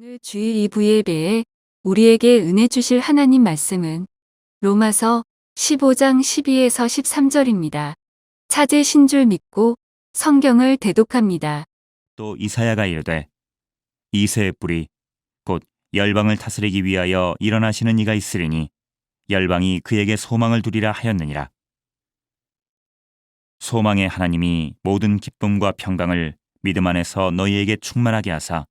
오늘 주일 2부 예배에 우리에게 은혜 주실 하나님 말씀은 로마서 15장 12에서 13절입니다. 찾으신 줄 믿고 성경을 대독합니다. 또 이사야가 이르되 이새의 뿌리 곧 열방을 다스리기 위하여 일어나시는 이가 있으리니 열방이 그에게 소망을 두리라 하였느니라. 소망의 하나님이 모든 기쁨과 평강을 믿음 안에서 너희에게 충만하게 하사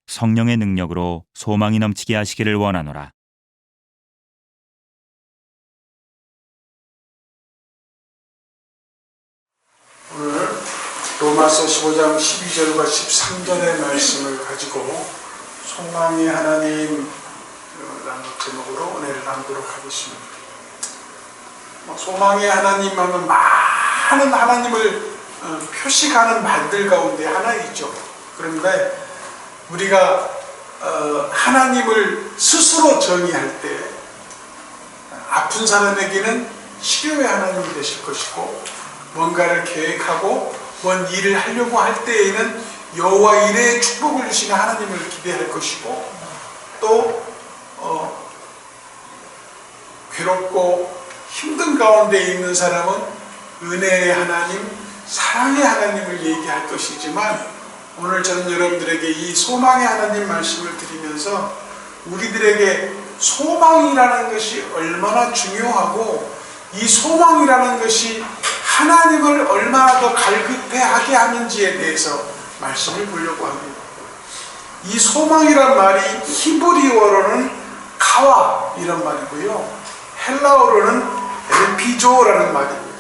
성령의 능력으로 소망이 넘치게 하시기를 원하노라. 오늘 로마서 15장 12절과 13절의 말씀을 가지고 소망의 하나님 라는 제목으로 은혜를 나누도록 하겠습니다. 소망의 하나님 하면 많은 하나님을 표시하는 말들 가운데 하나 있죠. 그런데 우리가 하나님을 스스로 정의할 때 아픈 사람에게는 치료의 하나님이 되실 것이고, 뭔가를 계획하고 뭔 일을 하려고 할 때에는 여호와 이레의 축복을 주시는 하나님을 기대할 것이고, 또 괴롭고 힘든 가운데 있는 사람은 은혜의 하나님, 사랑의 하나님을 얘기할 것이지만, 오늘 저는 여러분들에게 이 소망의 하나님 말씀을 드리면서 우리들에게 소망이라는 것이 얼마나 중요하고, 이 소망이라는 것이 하나님을 얼마나 더 갈급해하게 하는지에 대해서 말씀을 보려고 합니다. 이 소망이란 말이 히브리어로는 가와 이런 말이고요, 헬라어로는 엘피조라는 말입니다.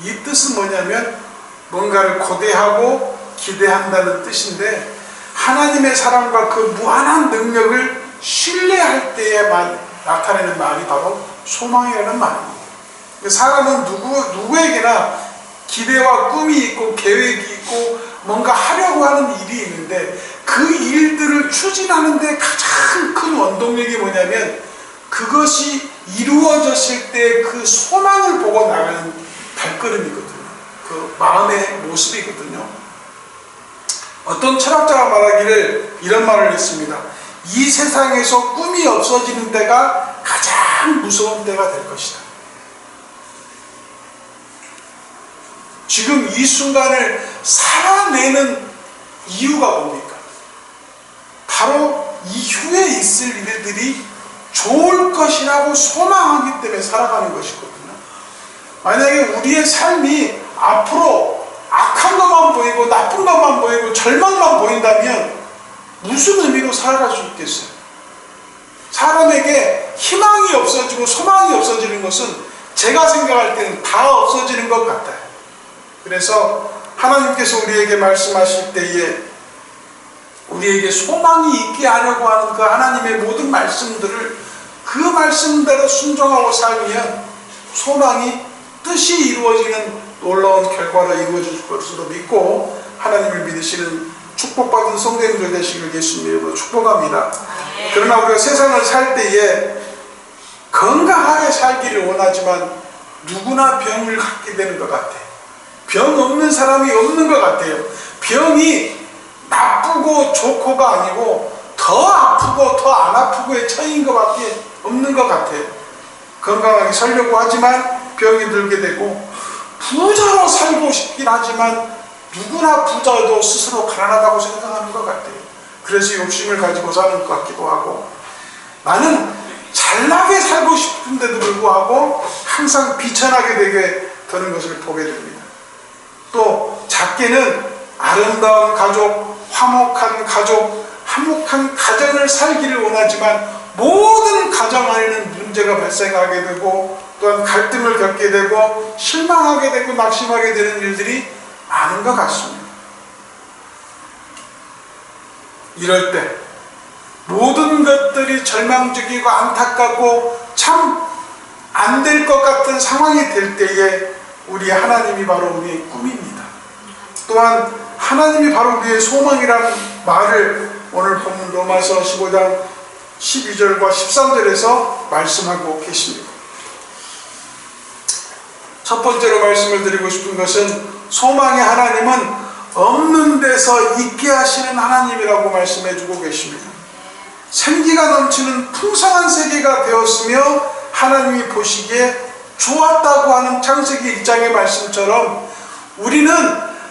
이 뜻은 뭐냐면 뭔가를 고대하고 기대한다는 뜻인데, 하나님의 사랑과 그 무한한 능력을 신뢰할 때에만 나타내는 말이 바로 소망이라는 말입니다. 사람은 누구에게나 기대와 꿈이 있고 계획이 있고 뭔가 하려고 하는 일이 있는데, 그 일들을 추진하는 데 가장 큰 원동력이 뭐냐면 그것이 이루어졌을 때 그 소망을 보고 나가는 발걸음이거든요. 그 마음의 모습이거든요. 어떤 철학자가 말하기를 이런 말을 했습니다. 이 세상에서 꿈이 없어지는 때가 가장 무서운 때가 될 것이다. 지금 이 순간을 살아내는 이유가 뭡니까? 바로 이후에 있을 일들이 좋을 것이라고 소망하기 때문에 살아가는 것이거든요. 만약에 우리의 삶이 앞으로 악한 것만 보이고 나쁜 것만 보이고 절망만 보인다면 무슨 의미로 살아갈 수 있겠어요? 사람에게 희망이 없어지고 소망이 없어지는 것은 제가 생각할 때는 다 없어지는 것 같아요. 그래서 하나님께서 우리에게 말씀하실 때에 우리에게 소망이 있게 하려고 하는 그 하나님의 모든 말씀들을 그 말씀대로 순종하고 살면 소망이 뜻이 이루어지는 놀라운 결과로 이루어질 것으로 믿고, 하나님을 믿으시는 축복받은 성도님들 되시길 예수님의 이름으로 축복합니다. 그러나 우리가 세상을 살 때에 건강하게 살기를 원하지만 누구나 병을 갖게 되는 것 같아요. 병 없는 사람이 없는 것 같아요. 병이 나쁘고 좋고가 아니고 더 아프고 더 안 아프고의 차이인 것밖에 없는 것 같아요. 건강하게 살려고 하지만 병이 들게 되고, 부자로 살고 싶긴 하지만 누구나 부자도 스스로 가난하다고 생각하는 것 같아요. 그래서 욕심을 가지고 사는 것 같기도 하고, 나는 잘나게 살고 싶은데도 불구하고 항상 비천하게 되게 되는 것을 보게 됩니다. 또 작게는 아름다운 가족, 화목한 가족, 화목한 가정을 살기를 원하지만 모든 가정 안에는 문제가 발생하게 되고, 또한 갈등을 겪게 되고 실망하게 되고 낙심하게 되는 일들이 많은 것 같습니다. 이럴 때 모든 것들이 절망적이고 안타깝고 참 안 될 것 같은 상황이 될 때에 우리 하나님이 바로 우리의 꿈입니다. 또한 하나님이 바로 우리의 소망이라는 말을 오늘 본문 로마서 15장 12절과 13절에서 말씀하고 계십니다. 첫 번째로 말씀을 드리고 싶은 것은 소망의 하나님은 없는 데서 있게 하시는 하나님이라고 말씀해 주고 계십니다. 생기가 넘치는 풍성한 세계가 되었으며 하나님이 보시기에 좋았다고 하는 창세기 1장의 말씀처럼 우리는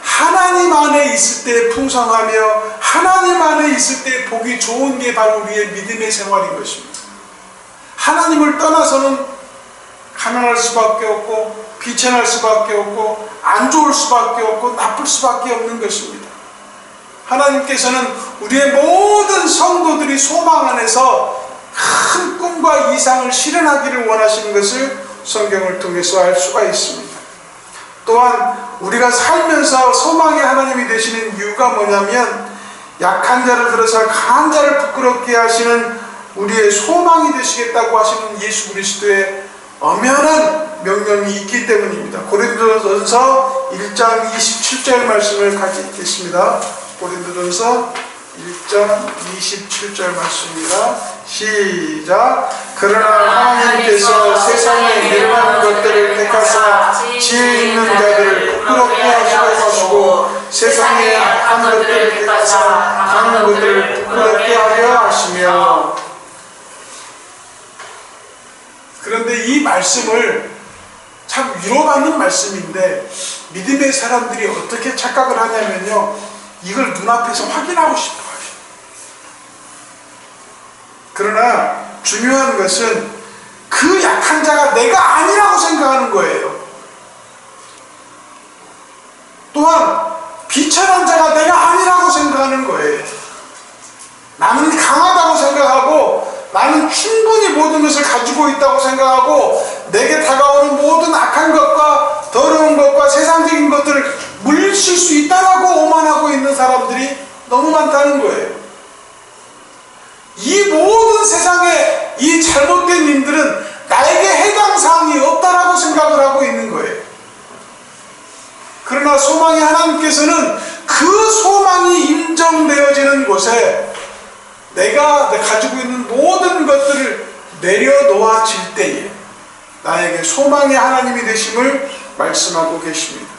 하나님 안에 있을 때 풍성하며 하나님 안에 있을 때 보기 좋은 게 바로 우리의 믿음의 생활인 것입니다. 하나님을 떠나서는 가난할 수밖에 없고 비천할 수밖에 없고 안 좋을 수밖에 없고 나쁠 수밖에 없는 것입니다. 하나님께서는 우리의 모든 성도들이 소망 안에서 큰 꿈과 이상을 실현하기를 원하시는 것을 성경을 통해서 알 수가 있습니다. 또한 우리가 살면서 소망의 하나님이 되시는 이유가 뭐냐면 약한 자를 들어서 강한 자를 부끄럽게 하시는 우리의 소망이 되시겠다고 하시는 예수 그리스도의 엄연한 명령이 있기 때문입니다. 고린도전서 1장 27절 말씀을 같이 읽겠습니다. 고린도전서 1장 27절 말씀입니다. 시작. 그러나 하나님께서 세상에 내려가는 것들을 택하사 지혜 있는 자들을 부끄럽게 하시고 세상에 악한 것들을 택하사 강한 것들을 부끄럽게 하려 하시며. 그런데 이 말씀을 참 위로받는 말씀인데 믿음의 사람들이 어떻게 착각을 하냐면요, 이걸 눈앞에서 확인하고 싶어 하죠. 그러나 중요한 것은 그 약한 자가 내가 아니라고 생각하는 거예요. 또한 비천한 자가 내가 아니라고 생각하는 거예요. 나는 강하다고 생각하고 나는 충분히 모든 것을 가지고 있다고 생각하고 내게 다가오는 모든 악한 것과 더러운 것과 세상적인 것들을 물리칠 수 있다라고 오만하고 있는 사람들이 너무 많다는 거예요. 이 모든 세상의 이 잘못된 님들은 나에게 해당 사항이 없다라고 생각을 하고 있는 거예요. 그러나 소망의 하나님께서는 그 소망이 인정되어지는 곳에 내가 가지고 있는 모든 것들을 내려놓아질 때에 나에게 소망의 하나님이 되심을 말씀하고 계십니다.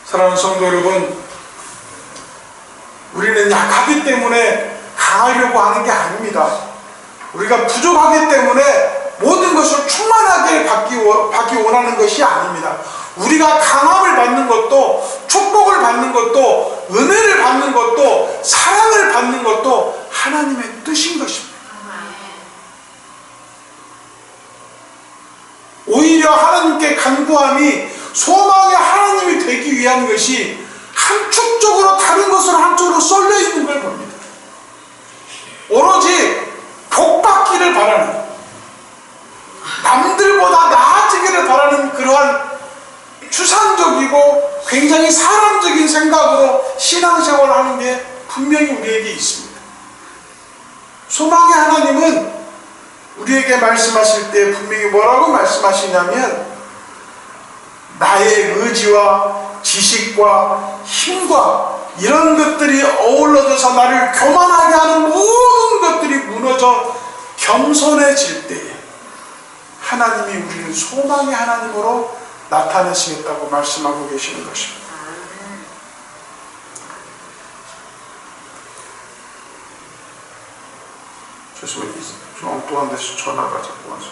사랑하는 성도 여러분, 우리는 약하기 때문에 강하려고 하는 게 아닙니다. 우리가 부족하기 때문에 모든 것을 충만하게 받기 원하는 것이 아닙니다. 우리가 강함을 받는 것도 축복을 받는 것도 은혜를 받는 것도 사랑을 받는 것도 하나님의 뜻인 것입니다. 오히려 하나님께 간구함이 소망의 하나님이 되기 위한 것이 한쪽적으로 다른 것으로 한쪽으로 쏠려 있는 걸 봅니다. 오로지 복받기를 바라는, 남들보다 나아지기를 바라는 그러한 추상적이고 굉장히 사람적인 생각으로 신앙생활을 하는 게 분명히 우리에게 있습니다. 소망의 하나님은 우리에게 말씀하실 때 분명히 뭐라고 말씀하시냐면 나의 의지와 지식과 힘과 이런 것들이 어우러져서 나를 교만하게 하는 모든 것들이 무너져 겸손해질 때에 하나님이 우리를 소망의 하나님으로 나타내시겠다고 말씀하고 계시는 것입니다. 죄송해요. 좀 엉뚱한 데서 전화가 자꾸 와서.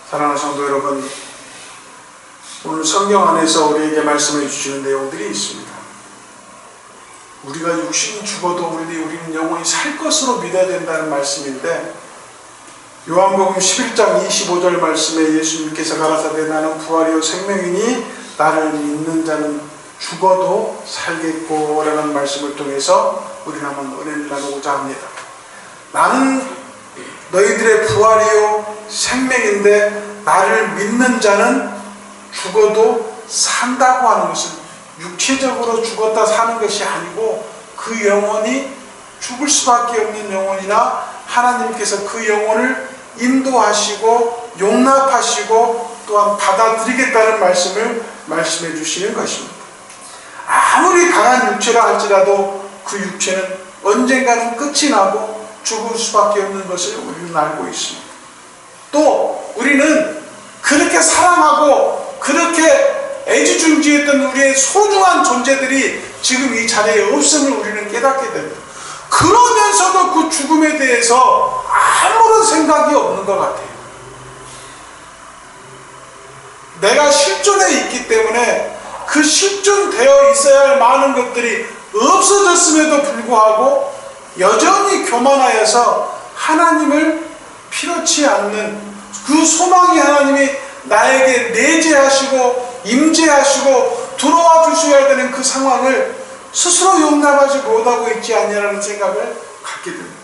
사랑하는 성도 여러분, 오늘 성경 안에서 우리에게 말씀해 주시는 내용들이 있습니다. 우리가 육신이 죽어도 우리는 영원히 살 것으로 믿어야 된다는 말씀인데, 요한복음 11장 25절 말씀에 예수님께서 가라사대 나는 부활이요 생명이니 나를 믿는 자는 죽어도 살겠고 라는 말씀을 통해서 우리는 한번 은혜를 나누고자 합니다. 나는 너희들의 부활이요 생명인데 나를 믿는 자는 죽어도 산다고 하는 것은 육체적으로 죽었다 사는 것이 아니고 그 영혼이 죽을 수밖에 없는 영혼이나 하나님께서 그 영혼을 인도하시고 용납하시고 또한 받아들이겠다는 말씀을 말씀해 주시는 것입니다. 아무리 강한 육체라 할지라도 그 육체는 언젠가는 끝이 나고 죽을 수밖에 없는 것을 우리는 알고 있습니다. 또 우리는 그렇게 사랑하고 그렇게 애지중지 지지부지했던 우리의 소중한 존재들이 지금 이 자리에 없음을 우리는 깨닫게 됩니다. 그러면서도 그 죽음에 대해서 아무런 생각이 없는 것 같아요. 내가 실존에 있기 때문에 그 실존되어 있어야 할 많은 것들이 없어졌음에도 불구하고 여전히 교만하여서 하나님을 필요치 않는 그 소망이 하나님이 나에게 내재하시고 임재하시고 들어와 주셔야 되는 그 상황을 스스로 용납하지 못하고 있지 않냐라는 생각을 갖게 됩니다.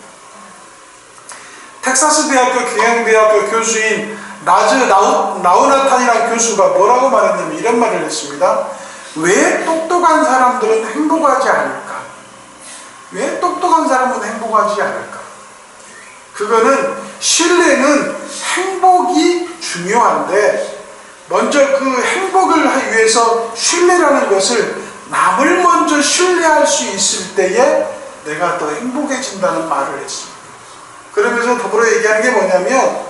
텍사스 대학교 경영대학교 교수인 나우나탄이라는 교수가 뭐라고 말했냐면 이런 말을 했습니다. 왜 똑똑한 사람들은 행복하지 않을까? 왜 똑똑한 사람은 행복하지 않을까? 그거는 신뢰는 행복이 중요한데 먼저 그 행복을 하기 위해서 신뢰라는 것을 남을 먼저 신뢰할 수 있을 때에 내가 더 행복해진다는 말을 했습니다. 그러면서 더불어 얘기하는 게 뭐냐면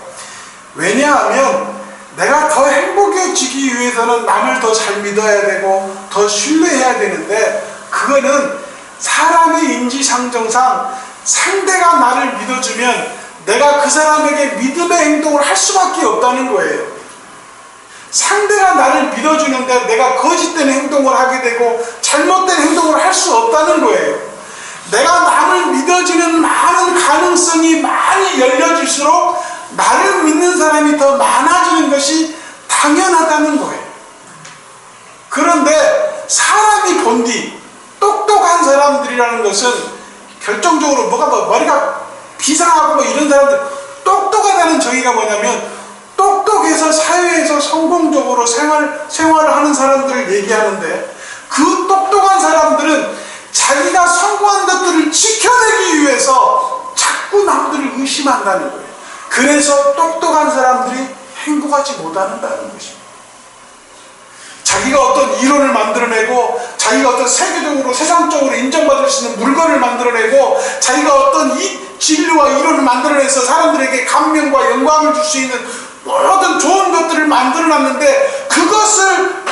왜냐하면 내가 더 행복해지기 위해서는 남을 더 잘 믿어야 되고 더 신뢰해야 되는데 그거는 사람의 인지상정상 상대가 나를 믿어주면 내가 그 사람에게 믿음의 행동을 할 수밖에 없다는 거예요. 상대가 나를 믿어주는데 내가 거짓된 행동을 하게 되고 잘못된 행동을 할 수 없다는 거예요. 내가 남을 믿어주는 많은 가능성이 많이 열려질수록 나를 믿는 사람이 더 많아지는 것이 당연하다는 거예요. 그런데 사람이 본디 똑똑한 사람들이라는 것은 결정적으로 머리가 비상하고 이런 사람들, 똑똑하다는 정의가 뭐냐면 똑똑해서 사회에서 성공적으로 생활을 하는 사람들을 얘기하는데 그 똑똑한 사람들은 자기가 성공한 것들을 지켜내기 위해서 자꾸 남들을 의심한다는 거예요. 그래서 똑똑한 사람들이 행복하지 못한다는 것입니다. 자기가 어떤 이론을 만들어내고 자기가 어떤 세계적으로 세상적으로 인정받을 수 있는 물건을 만들어내고 자기가 어떤 이 진리와 이론을 만들어내서 사람들에게 감명과 영광을 줄 수 있는 모든 좋은 것들을 만들어놨는데 그것을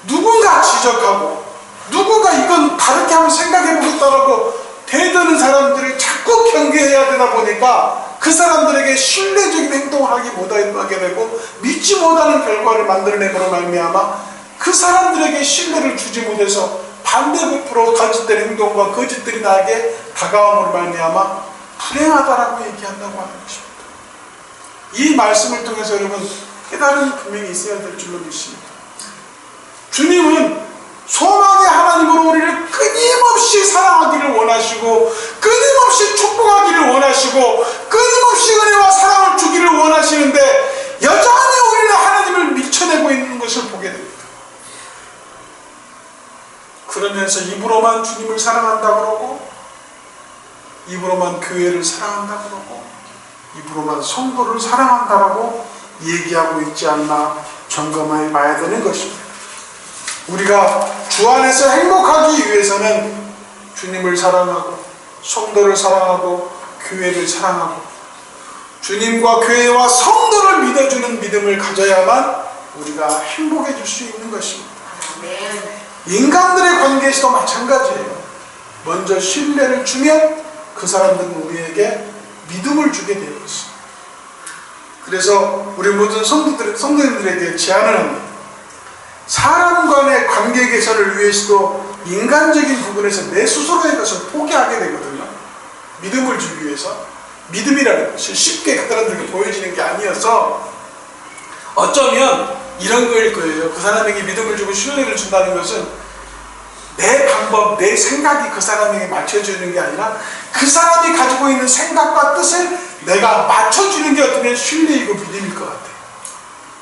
누군가 지적하고 누군가 이건 다르게 한번 생각해보겠다라고 대드는 사람들을 자꾸 경계해야 되다 보니까 그 사람들에게 신뢰적인 행동을 하게 못하게 되고 믿지 못하는 결과를 만들어내므로 말미암아 그 사람들에게 신뢰를 주지 못해서 반대급부로 거짓된 행동과 거짓들이 나에게 다가옴으로 말미암아 불행하다라고 얘기한다고 하는 것입니다. 이 말씀을 통해서 여러분 깨달음이 분명히 있어야 될 줄로 믿습니다. 주님은 소망의 하나님으로 우리를 끊임없이 사랑하기를 원하시고 끊임없이 축복하기를 원하시고 끊임없이 은혜와 사랑을 주기를 원하시는데 여전히 우리는 하나님을 밀쳐내고 있는 것을 보게 됩니다. 그러면서 입으로만 주님을 사랑한다고 그러고 입으로만 교회를 사랑한다고 그러고 입으로만 성도를 사랑한다라고 얘기하고 있지 않나 점검해 봐야 되는 것입니다. 우리가 주 안에서 행복하기 위해서는 주님을 사랑하고 성도를 사랑하고 교회를 사랑하고 주님과 교회와 성도를 믿어주는 믿음을 가져야만 우리가 행복해질 수 있는 것입니다. 인간들의 관계에서도 마찬가지예요. 먼저 신뢰를 주면 그 사람들은 우리에게 믿음을 주게 되어 있습니다. 그래서 우리 모든 성도님들에게 제안을 합니다. 사람 간의 관계 개선을 위해서도 인간적인 부분에서 내 스스로의 것을 포기하게 되거든요. 믿음을 주기 위해서. 믿음이라는 것이 쉽게 그 사람들에게 보여지는 게 아니어서 어쩌면 이런 거일 거예요. 그 사람에게 믿음을 주고 신뢰를 준다는 것은 내 방법, 내 생각이 그 사람에게 맞춰주는 게 아니라 그 사람이 가지고 있는 생각과 뜻을 내가 맞춰주는 게 어떻게 신뢰이고 믿음일 것 같아요.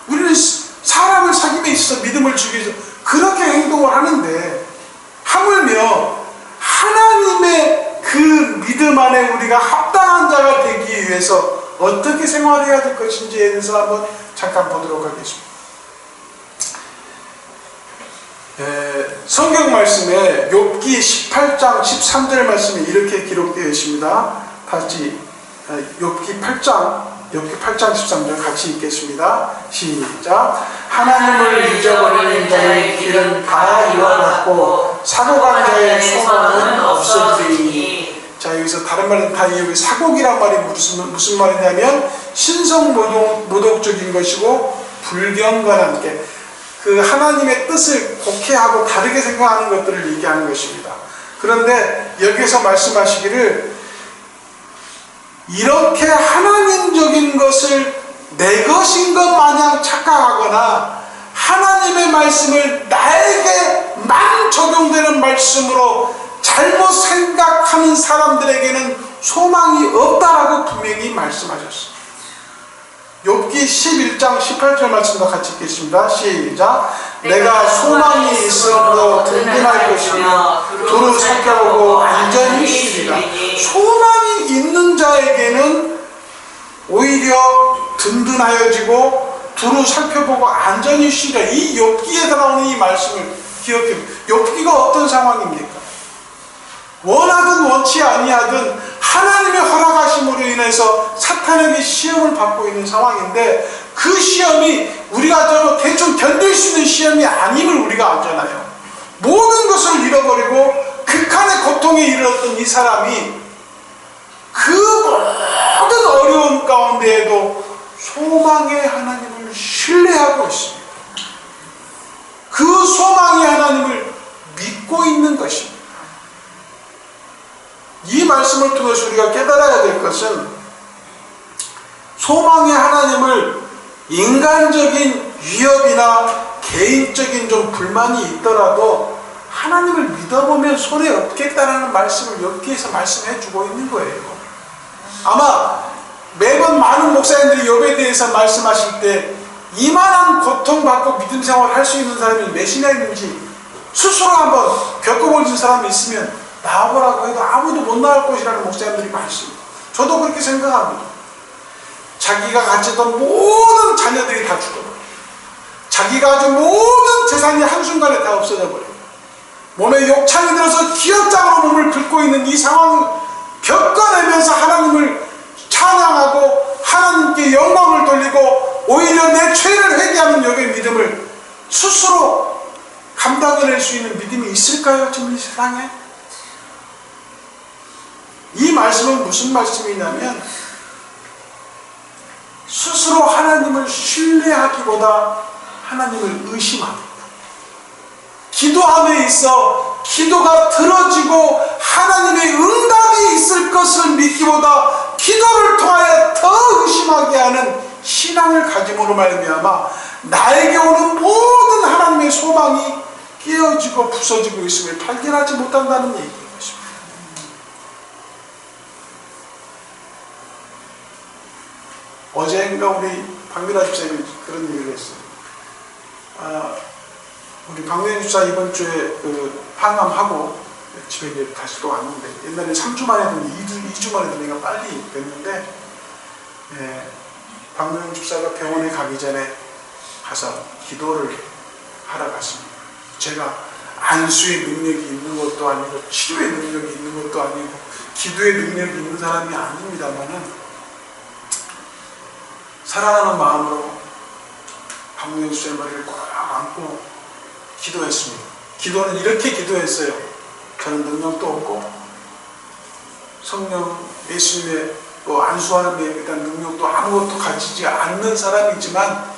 우리는 사람을 사귐에 있어서 믿음을 주기 위해서 그렇게 행동을 하는데 하물며 하나님의 그 믿음 안에 우리가 합당한 자가 되기 위해서 어떻게 생활해야 될 것인지에 대해서 한번 잠깐 보도록 하겠습니다. 성경 말씀에 욥기 18장 13절 말씀에 이렇게 기록되어 있습니다. 다시 욥기 8장 욥기 8장 13절 같이 읽겠습니다. 시작. 하나님을 잊어버리는 자의 길은 다 이와같고 사고 간 자의 소망은 없어지리니. 자, 여기서 다른 말은 다 여기 사곡이란 말이 무슨 말이냐면 신성모독적인 것이고 불경과 함께 그 하나님의 뜻을 곡해하고 다르게 생각하는 것들을 얘기하는 것입니다. 그런데 여기서 말씀하시기를 이렇게 하나님적인 것을 내 것인 것 마냥 착각하거나 하나님의 말씀을 나에게만 적용되는 말씀으로 잘못 생각하는 사람들에게는 소망이 없다라고 분명히 말씀하셨습니다. 욥기 11장 18절 말씀도 같이 읽겠습니다. 시작. 내가 소망이 있으므로 든든할 것이며 두루 살펴보고 안전히 쉬리라. 소망이 있는 자에게는 오히려 든든하여지고 두루 살펴보고 안전히 쉬리라. 이 욥기에서 나오는 이 말씀을 기억해. 욥기가 어떤 상황입니까? 원하든 원치 아니하든 하나님의 허락하심으로 인해서 사탄에게 시험을 받고 있는 상황인데 그 시험이 우리가 대충 견딜 수 있는 시험이 아님을 우리가 알잖아요. 모든 것을 잃어버리고 극한의 고통에 이르렀던 이 사람이 그 모든 어려움 가운데에도 소망의 하나님을 신뢰하고 있습니다. 그 소망의 하나님을 믿고 있는 것입니다. 이 말씀을 통해서 우리가 깨달아야 될 것은 소망의 하나님을 인간적인 위협이나 개인적인 좀 불만이 있더라도 하나님을 믿어보면 손해 없겠다라는 말씀을 여기에서 말씀해 주고 있는 거예요. 아마 매번 많은 목사님들이 욥에 대해서 말씀하실 때 이만한 고통받고 믿음 생활을 할 수 있는 사람이 몇이나 있는지 스스로 한번 겪어보신 사람이 있으면 나오라고 해도 아무도 못 나올 것이라는 목사님들이 많습니다. 저도 그렇게 생각합니다. 자기가 가졌던 모든 자녀들이 다 죽어버려요. 자기가 가진 모든 재산이 한순간에 다 없어져버려요. 몸에 욕창이 들어서 기역장으로 몸을 긁고 있는 이 상황을 겪어내면서 하나님을 찬양하고 하나님께 영광을 돌리고 오히려 내 죄를 회개하는 욥의 믿음을 스스로 감당해낼 수 있는 믿음이 있을까요? 지금 이 세상에? 이 말씀은 무슨 말씀이냐면 스스로 하나님을 신뢰하기보다 하나님을 의심하는 것. 기도함에 있어 기도가 들어지고 하나님의 응답이 있을 것을 믿기보다 기도를 통하여 더 의심하게 하는 신앙을 가짐으로 말미암아 나에게 오는 모든 하나님의 소망이 깨어지고 부서지고 있음을 발견하지 못한다는 얘기입니다. 어제인가 우리 박민아 집사님이 그런 얘기를 했어요. 우리 박민아 집사 이번 주에 항암하고 집에 이제 다시 또 왔는데 옛날에 3주 만에 든 2주 만에 드니까 빨리 뵀는데 박민아 집사가 병원에 가기 전에 가서 기도를 하러 갔습니다. 제가 안수의 능력이 있는 것도 아니고 치료의 능력이 있는 것도 아니고 기도의 능력이 있는 사람이 아닙니다만은 사랑하는 마음으로 박무현 주의 머리를 꽉 안고 기도했습니다. 기도는 이렇게 기도했어요. 저는 능력도 없고 성령 예수님의 안수하는 데 대한 능력도 아무것도 가지지 않는 사람이지만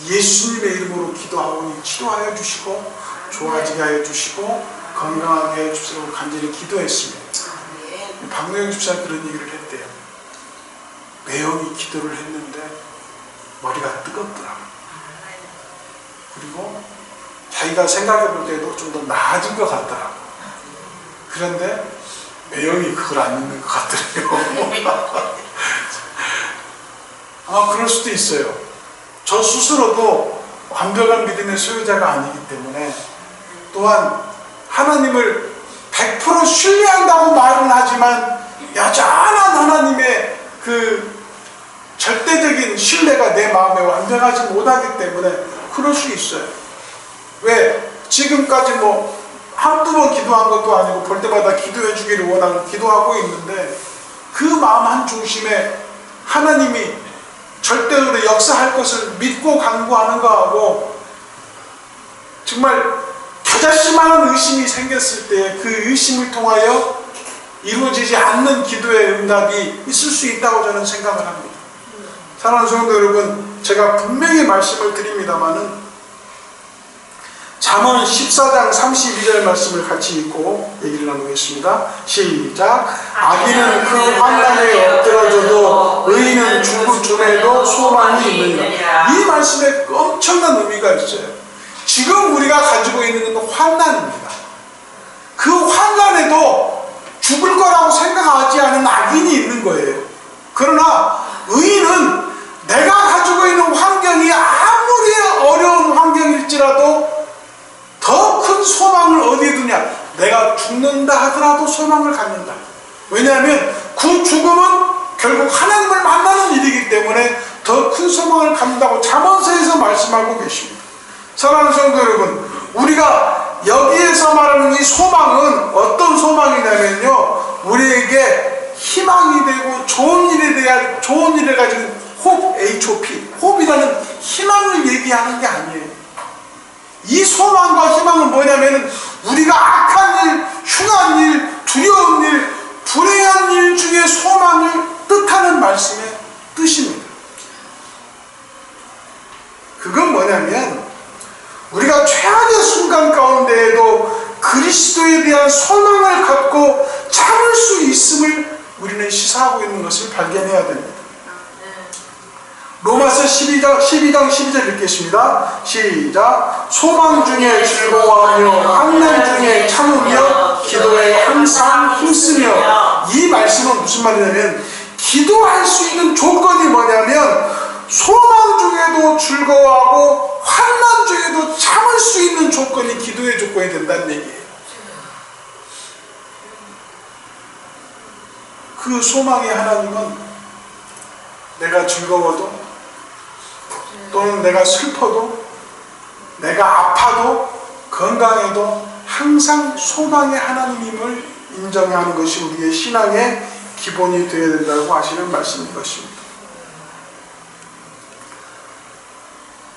예수님의 이름으로 기도하오니 치료하여 주시고 좋아지게 하여 주시고 건강하게 하여 주시고 간절히 기도했습니다. 박무현 집사가 그런 얘기를 했대요. 매형이 기도를 했는데 머리가 뜨겁더라. 그리고 자기가 생각해 볼 때도 좀 더 나아진 것 같더라. 그런데 매형이 그걸 안 믿는 것 같더래요. 아마 그럴 수도 있어요. 저 스스로도 완벽한 믿음의 소유자가 아니기 때문에 또한 하나님을 100% 신뢰한다고 말은 하지만 여전한 하나님의 그 절대적인 신뢰가 내 마음에 완전하지 못하기 때문에 그럴 수 있어요. 왜? 지금까지 한두 번 기도한 것도 아니고 볼 때마다 기도해 주기를 원하고 기도하고 있는데 그 마음 한 중심에 하나님이 절대로 역사할 것을 믿고 간구하는 거하고 정말 겨자씨만한 의심이 생겼을 때 그 의심을 통하여 이루어지지 않는 기도의 응답이 있을 수 있다고 저는 생각을 합니다. 사랑하는 성도 여러분, 제가 분명히 말씀을 드립니다마는 잠언 14장 32절 말씀을 같이 읽고 얘기를 나누겠습니다. 시작. 악인은 그 환난에 엎드러져도 의인은 죽을 전에도 소망이 있느니라. 이 말씀에 엄청난 의미가 있어요. 지금 우리가 가지고 있는 건 환난입니다. 그 환난에도 죽을 거라고 생각하지 않은 악인이 있는 거예요. 그러나 의인은 내가 가지고 있는 환경이 아무리 어려운 환경일지라도 더 큰 소망을 어디에 두냐? 내가 죽는다 하더라도 소망을 갖는다. 왜냐하면 그 죽음은 결국 하나님을 만나는 일이기 때문에 더 큰 소망을 갖는다고 잠언서에서 말씀하고 계십니다. 사랑하는 성도 여러분, 우리가 여기에서 말하는 이 소망은 어떤 소망이냐면요, 우리에게 희망이 되고 좋은 일을 가지고 hope, HOP, hope이라는 희망을 얘기하는 게 아니에요. 이 소망과 희망은 뭐냐면 우리가 악한 일, 흉한 일, 두려운 일, 불행한 일 중에 소망을 뜻하는 말씀의 뜻입니다. 그건 뭐냐면 우리가 최악의 순간 가운데에도 그리스도에 대한 소망을 갖고 참을 수 있음을 우리는 시사하고 있는 것을 발견해야 됩니다. 로마서 12장 12절 읽겠습니다. 시작. 소망 중에 즐거워하며 환난 중에 참으며 기도에 항상 힘쓰며. 이 말씀은 무슨 말이냐면 기도할 수 있는 조건이 뭐냐면 소망 중에도 즐거워하고 환난 중에도 참을 수 있는 조건이 기도의 조건이 된다는 얘기예요. 그 소망의 하나님은 내가 즐거워도 또는 내가 슬퍼도 내가 아파도 건강해도 항상 소망의 하나님임을 인정하는 것이 우리의 신앙의 기본이 되어야 된다고 하시는 말씀인 것입니다.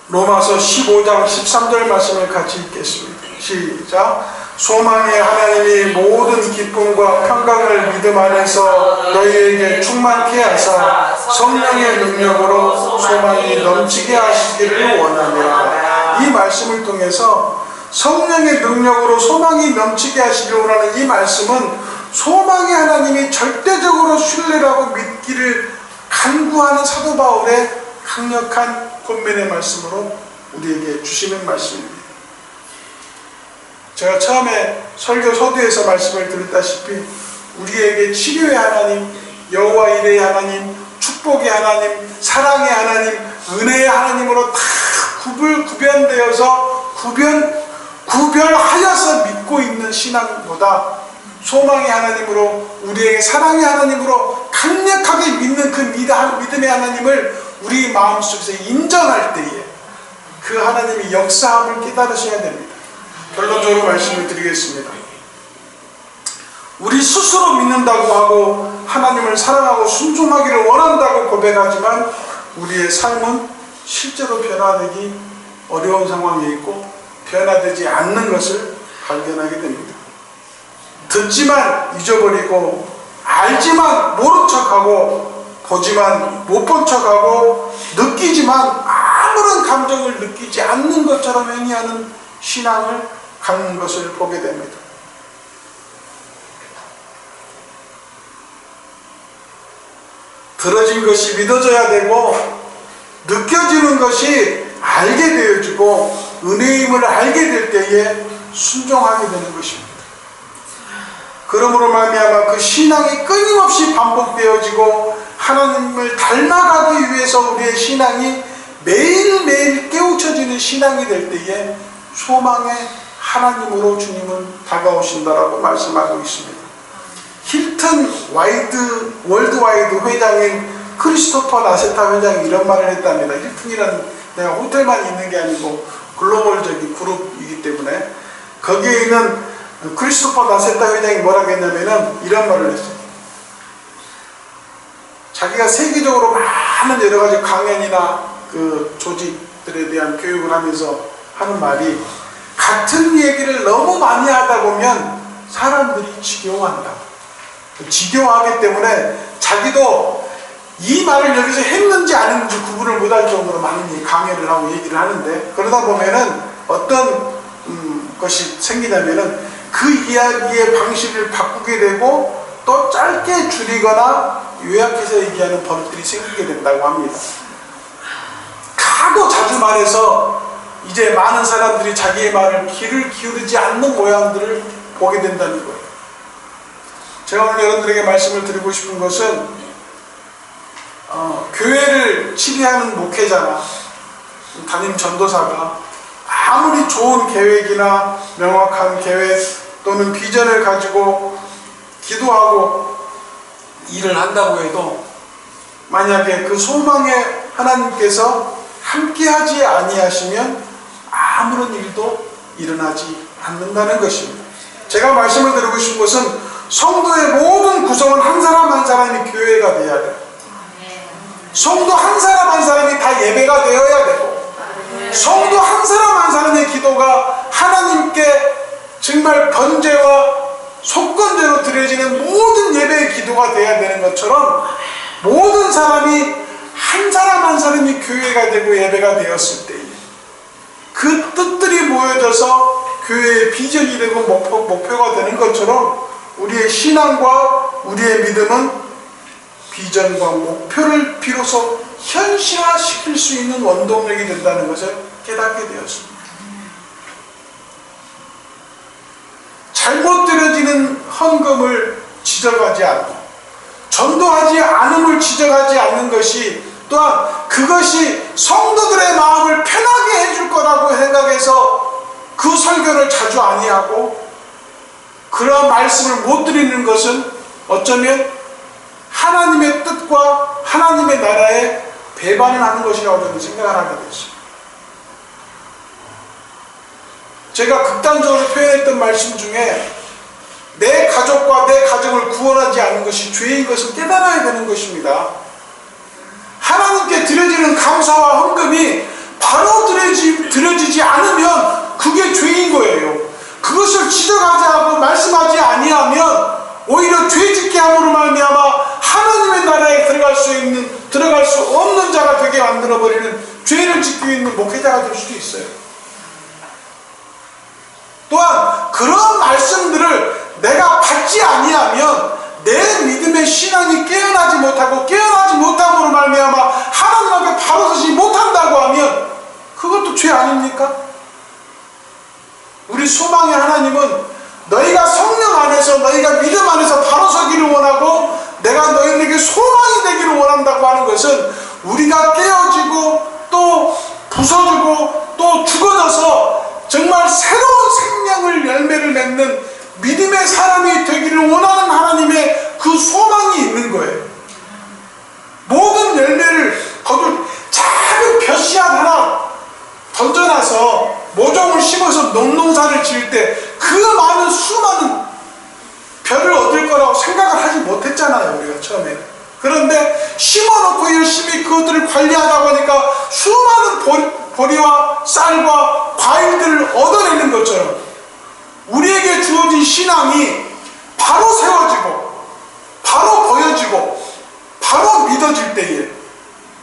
로마서 15장 13절 말씀을 같이 읽겠습니다. 시작. 소망의 하나님이 모든 기쁨과 평강을 믿음 안에서 너희에게 충만케 하사 성령의 능력으로 소망이 넘치게 하시기를 원하노라. 이 말씀을 통해서 성령의 능력으로 소망이 넘치게 하시기를 원하는 이 말씀은 소망의 하나님이 절대적으로 신뢰하고 믿기를 간구하는 사도 바울의 강력한 권면의 말씀으로 우리에게 주시는 말씀입니다. 제가 처음에 설교 서두에서 말씀을 드렸다시피 우리에게 치료의 하나님, 여호와 일의 하나님, 축복의 하나님, 사랑의 하나님, 은혜의 하나님으로 다 구별되어서 구별하여서 믿고 있는 신앙보다 소망의 하나님으로 우리에게 사랑의 하나님으로 강력하게 믿는 그 믿음의 하나님을 우리 마음속에서 인정할 때에 그 하나님의 역사함을 깨달으셔야 됩니다. 결론적으로 말씀을 드리겠습니다. 우리 스스로 믿는다고 하고 하나님을 사랑하고 순종하기를 원한다고 고백하지만 우리의 삶은 실제로 변화되기 어려운 상황에 있고 변화되지 않는 것을 발견하게 됩니다. 듣지만 잊어버리고 알지만 모른 척하고 보지만 못 본 척하고 느끼지만 아무런 감정을 느끼지 않는 것처럼 행위하는 신앙을 갖는 것을 보게 됩니다. 들어진 것이 믿어져야 되고 느껴지는 것이 알게 되어지고 은혜임을 알게 될 때에 순종하게 되는 것입니다. 그러므로 말미암아 그 신앙이 끊임없이 반복되어지고 하나님을 닮아가기 위해서 우리의 신앙이 매일매일 깨우쳐지는 신앙이 될 때에 소망의 하나님으로 주님은 다가오신다라고 말씀하고 있습니다. 힐튼 월드와이드 회장인 크리스토퍼 나세타 회장이 이런 말을 했답니다. 힐튼이라는 내가 호텔만 있는 게 아니고 글로벌적인 그룹이기 때문에 거기에 있는 크리스토퍼 나세타 회장이 뭐라고 했냐면은 이런 말을 했어요. 자기가 세계적으로 많은 여러 가지 강연이나 그 조직들에 대한 교육을 하면서 하는 말이, 같은 얘기를 너무 많이 하다 보면 사람들이 지겨워한다. 지겨워하기 때문에 자기도 이 말을 여기서 했는지 안 했는지 구분을 못할 정도로 많은 강연을 하고 얘기를 하는데, 그러다 보면은 어떤 것이 생기냐면은 그 이야기의 방식을 바꾸게 되고 또 짧게 줄이거나 요약해서 얘기하는 버릇들이 생기게 된다고 합니다. 하도 자주 말해서 이제 많은 사람들이 자기의 말을 귀를 기울이지 않는 모양들을 보게 된다는 거예요. 제가 오늘 여러분들에게 말씀을 드리고 싶은 것은 교회를 치리하는 목회자나 담임 전도사가 아무리 좋은 계획이나 명확한 계획 또는 비전을 가지고 기도하고 일을 한다고 해도, 만약에 그 소망에 하나님께서 함께하지 아니하시면 아무런 일도 일어나지 않는다는 것입니다. 제가 말씀을 드리고 싶은 것은 성도의 모든 구성은 한 사람 한 사람이 교회가 되어야 돼요. 성도 한 사람 한 사람이 다 예배가 되어야 되고, 성도 한 사람 한 사람의 기도가 하나님께 정말 번제와 속건제로 드려지는 모든 예배의 기도가 되어야 되는 것처럼, 모든 사람이 한 사람 한 사람이 교회가 되고 예배가 되었을 때에 그 뜻들이 모여져서 교회의 비전이 되고 목표가 되는 것처럼, 우리의 신앙과 우리의 믿음은 비전과 목표를 비로소 현실화시킬 수 있는 원동력이 된다는 것을 깨닫게 되었습니다. 잘못 드려지는 헌금을 지적하지 않고, 전도하지 않음을 지적하지 않는 것이, 또한 그것이 성도들의 마음을 편하게 해줄 거라고 생각해서 그 설교를 자주 아니하고 그러한 말씀을 못 드리는 것은 어쩌면 하나님의 뜻과 하나님의 나라에 배반을 하는 것이라고 저는 생각을 하게 됐습니다. 제가 극단적으로 표현했던 말씀 중에, 내 가족과 내 가정을 구원하지 않는 것이 죄인 것을 깨달아야 되는 것입니다. 하나님께 드려지는 감사와 헌금이 바로 드려지지 않으면 그게 죄인 거예요. 그것을 지적하지 않고 말씀하지 아니하면 오히려 죄짓게 함으로 말미암아 하나님의 나라에 들어갈 수 없는 자가 되게 만들어버리는, 죄를 짓고 있는 목회자가 될 수도 있어요. 또한 그런 말씀들을 내가 받지 아니하면 내 믿음의 신앙이 깨어나지 못함으로 말미암아 하나님 앞에 바로 서지 못한다고 하면 그것도 죄 아닙니까? 우리 소망의 하나님은 너희가 성령 안에서, 너희가 믿음 안에서 바로 서기를 원하고 내가 너희에게 소망이 되기를 원한다고 하는 것은, 우리가 깨어지고 또 부서지고 또 죽어져서 정말 새로운 생명을 열매를 맺는 믿음의 사람이 되기를 원하는 하나님의 그 소망이 있는 거예요. 모든 열매를 거둘 작은 벼씨앗 하나 던져놔서 모종을 심어서 농사를 지을 때 그 많은 수많은 벼를 얻을 거라고 생각을 하지 못했잖아요, 우리가 처음에. 그런데 심어놓고 열심히 그것들을 관리하다 보니까 수많은 보리와 쌀과 과일들을 얻어내는 것처럼, 우리에게 주어진 신앙이 바로 세워지고 바로 보여지고 바로 믿어질 때에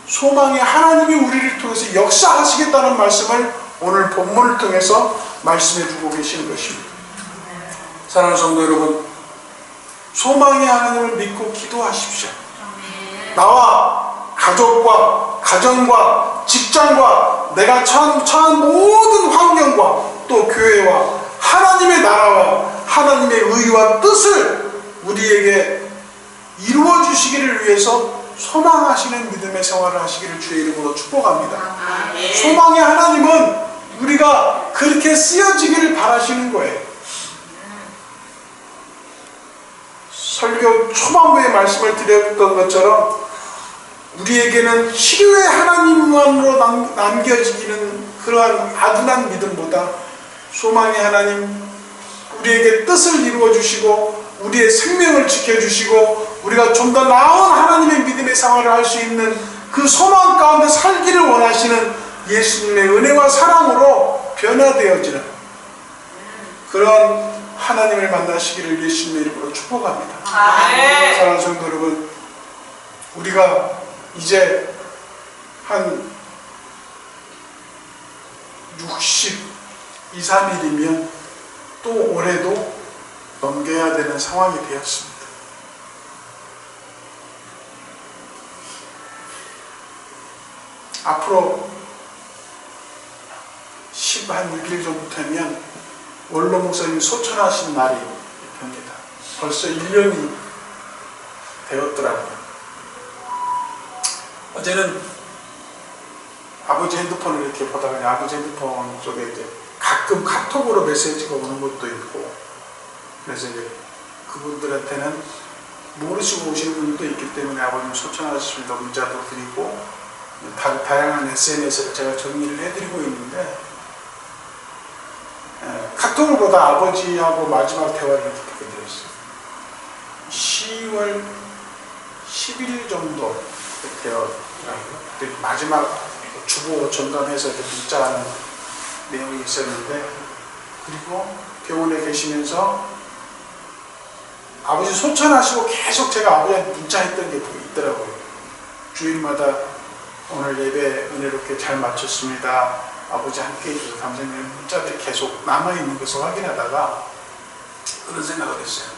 소망의 하나님이 우리를 통해서 역사하시겠다는 말씀을 오늘 본문을 통해서 말씀해 주고 계시는 것입니다. 사랑하는 성도 여러분, 소망의 하나님을 믿고 기도하십시오. 나와 가족과 가정과 직장과 내가 처한 모든 환경과 또 교회와 하나님의 나라와 하나님의 의와 뜻을 우리에게 이루어 주시기를 위해서 소망하시는 믿음의 생활을 하시기를 주의 이름으로 축복합니다. 소망의 하나님은 우리가 그렇게 쓰여지기를 바라시는 거예요. 설교 초반부에 말씀을 드렸던 것처럼 우리에게는 치료의 하나님만으로 남겨지기는 그러한 아둔한 믿음보다 소망의 하나님, 우리에게 뜻을 이루어 주시고 우리의 생명을 지켜주시고 우리가 좀 더 나은 하나님의 믿음의 생활을 할 수 있는 그 소망 가운데 살기를 원하시는 예수님의 은혜와 사랑으로 변화되어지는 그런 하나님을 만나시기를 예수님의 이름으로 축복합니다. 사랑하는 성도 여러분, 우리가 이제 한 62, 3일이면 또 올해도 넘겨야 되는 상황이 되었습니다. 앞으로 16일 정도 되면 원로 목사님이 소천하신 날이 됩니다. 벌써 1년이 되었더라고요. 어제는 아버지 핸드폰을 이렇게 보다가 아버지 핸드폰 쪽에 이제 가끔 카톡으로 메시지가 오는 것도 있고, 그래서 이제 그분들한테는 모르시고 오시는 분들도 있기 때문에 아버님 소천하셨습니다 문자도 드리고 다양한 SNS를 제가 정리를 해드리고 있는데, 카톡을 보다 아버지하고 마지막 대화를 듣게 되었어요. 10월 10일 정도 되었더라고요. 마지막 주보 전담해서 문자하는 내용이 있었는데, 그리고 병원에 계시면서 아버지 소천하시고 계속 제가 아버지한테 문자했던 게 있더라고요. 주일마다 오늘 예배 은혜롭게 잘 마쳤습니다. 아버지 함께 해주셔서 감사합니다. 문자들이 계속 남아있는 것을 확인하다가 그런 생각을 했어요.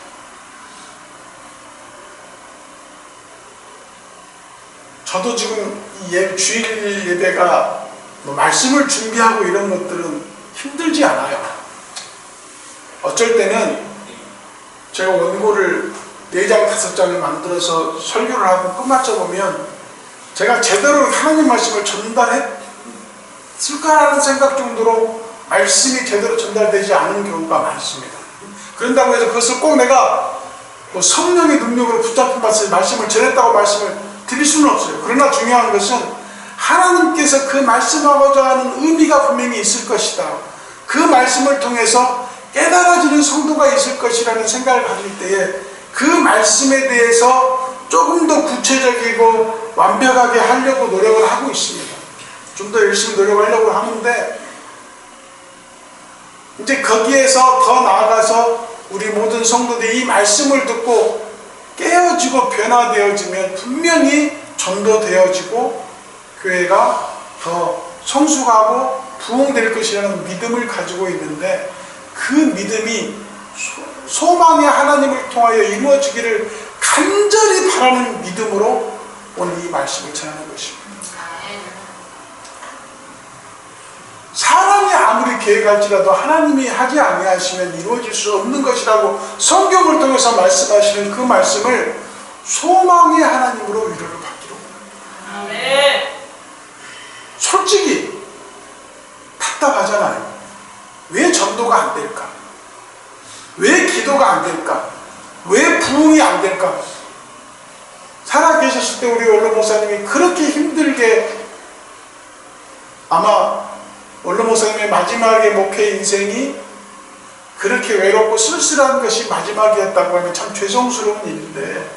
저도 지금 이 주일 예배가 뭐 말씀을 준비하고 이런 것들은 힘들지 않아요. 어쩔 때는 제가 원고를 4장, 5장을 만들어서 설교를 하고 끝마쳐 보면 제가 제대로 하나님 말씀을 전달했을까라는 생각 정도로 말씀이 제대로 전달되지 않은 경우가 많습니다. 그런다고 해서 그것을 꼭 내가 뭐 성령의 능력으로 붙잡힌 말씀을 전했다고 말씀을 드릴 수는 없어요. 그러나 중요한 것은 하나님께서 그 말씀하고자 하는 의미가 분명히 있을 것이다. 그 말씀을 통해서 깨달아지는 성도가 있을 것이라는 생각을 가질 때에 그 말씀에 대해서 조금 더 구체적이고 완벽하게 하려고 노력을 하고 있습니다. 좀 더 열심히 노력하려고 하는데, 이제 거기에서 더 나아가서 우리 모든 성도들이 이 말씀을 듣고 깨어지고 변화되어지면 분명히 전도되어지고 교회가 더 성숙하고 부흥될 것이라는 믿음을 가지고 있는데, 그 믿음이 소망의 하나님을 통하여 이루어지기를 간절히 바라는 믿음으로 오늘 이 말씀을 전하는 것입니다. 사람이 아무리 계획할지라도 하나님이 하지 아니하시면 이루어질 수 없는 것이라고 성경을 통해서 말씀하시는 그 말씀을 소망의 하나님으로 위로를 받기로. 솔직히 답답하잖아요. 왜 전도가 안 될까? 왜 기도가 안 될까? 왜 부흥이 안 될까? 살아계셨을 때 우리 원로 목사님이 그렇게 힘들게, 아마 원로 목사님의 마지막의 목회 인생이 그렇게 외롭고 쓸쓸한 것이 마지막이었다고 하면 참 죄송스러운 일인데,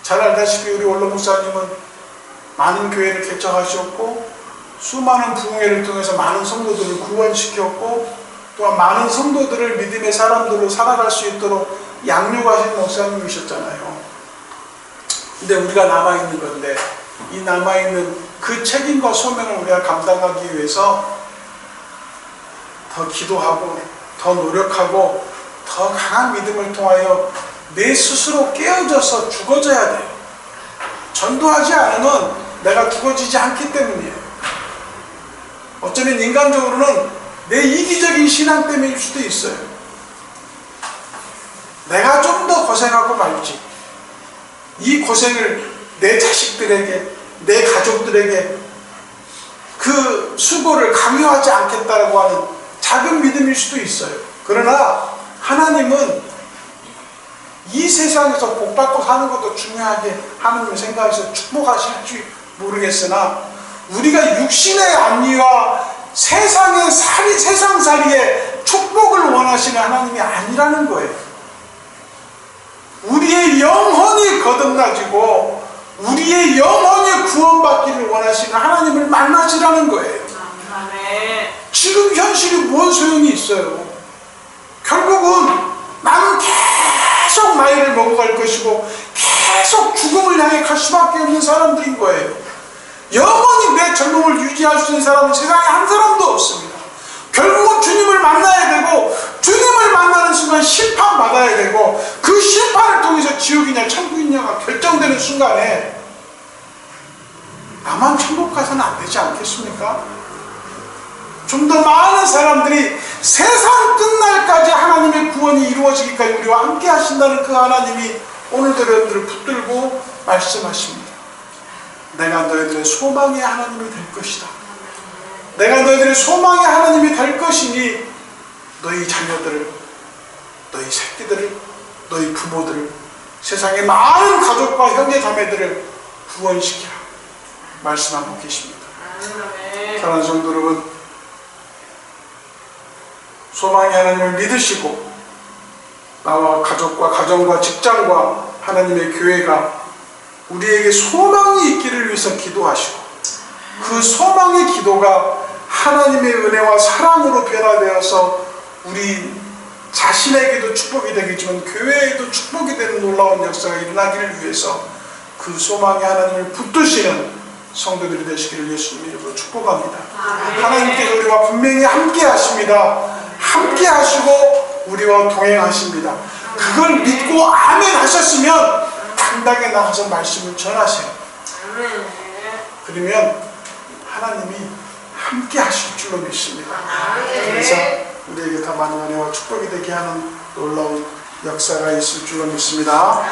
잘 알다시피 우리 원로 목사님은 많은 교회를 개척하셨고 수많은 부흥회를 통해서 많은 성도들을 구원시켰고 또한 많은 성도들을 믿음의 사람들로 살아갈 수 있도록 양육하신 목사님이셨잖아요. 근데 우리가 남아있는 건데, 이 남아있는 그 책임과 소명을 우리가 감당하기 위해서 더 기도하고 더 노력하고 더 강한 믿음을 통하여 내 스스로 깨어져서 죽어져야 돼요. 전도하지 않으면 내가 죽어지지 않기 때문이에요. 어쩌면 인간적으로는 내 이기적인 신앙 때문일 수도 있어요. 내가 좀 더 고생하고 말지, 이 고생을 내 자식들에게, 내 가족들에게 그 수고를 강요하지 않겠다라고 하는 작은 믿음일 수도 있어요. 그러나 하나님은 이 세상에서 복받고 사는 것도 중요하게 하나님을 생각해서 축복하실지 모르겠으나, 우리가 육신의 안위와 세상의 세상살이의 축복을 원하시는 하나님이 아니라는 거예요. 우리의 영혼이 거듭나지고 우리의 영혼이 구원받기를 원하시는 하나님을 만나시라는 거예요. 지금 현실이 뭔 소용이 있어요? 결국은 나는 계속 나이를 먹어갈 것이고 계속 죽음을 향해 갈 수밖에 없는 사람들인 거예요. 영원히 내 젊음을 유지할 수 있는 사람은 세상에 한 사람도 없습니다. 결국은 주님을 만나야 되고, 주님을 만나는 순간 심판받아야 되고, 그 심판을 통해서 지옥이냐 천국이냐가 결정되는 순간에 나만 천국 가서는 안 되지 않겠습니까? 좀 더 많은 사람들이 세상 끝날까지 하나님의 구원이 이루어지기까지 우리와 함께 하신다는 그 하나님이 오늘도 여러분들을 붙들고 말씀하십니다. 내가 너희들의 소망의 하나님이 될 것이다. 내가 너희들의 소망의 하나님이 될 것이니 너희 자녀들을, 너희 새끼들을, 너희 부모들을, 세상의 많은 가족과 형제 자매들을 구원시키라 말씀하고 계십니다. 사랑하는 성도 여러분, 소망의 하나님을 믿으시고 나와 가족과 가정과 직장과 하나님의 교회가 우리에게 소망이 있기를 위해서 기도하시고, 그 소망의 기도가 하나님의 은혜와 사랑으로 변화되어서 우리 자신에게도 축복이 되겠지만 교회에도 축복이 되는 놀라운 역사가 일어나기를 위해서 그 소망의 하나님을 붙드시는 성도들이 되시기를 예수님 이름으로 축복합니다. 하나님께서 우리와 분명히 함께 하십니다. 함께 하시고 우리와 동행하십니다. 그걸 믿고 아멘 하셨으면 당당히 나가서 말씀을 전하세요. 그러면 하나님이 함께 하실 줄로 믿습니다. 그래서 우리에게 더 많은 은혜와 축복이 되게 하는 놀라운 역사가 있을 줄로 믿습니다.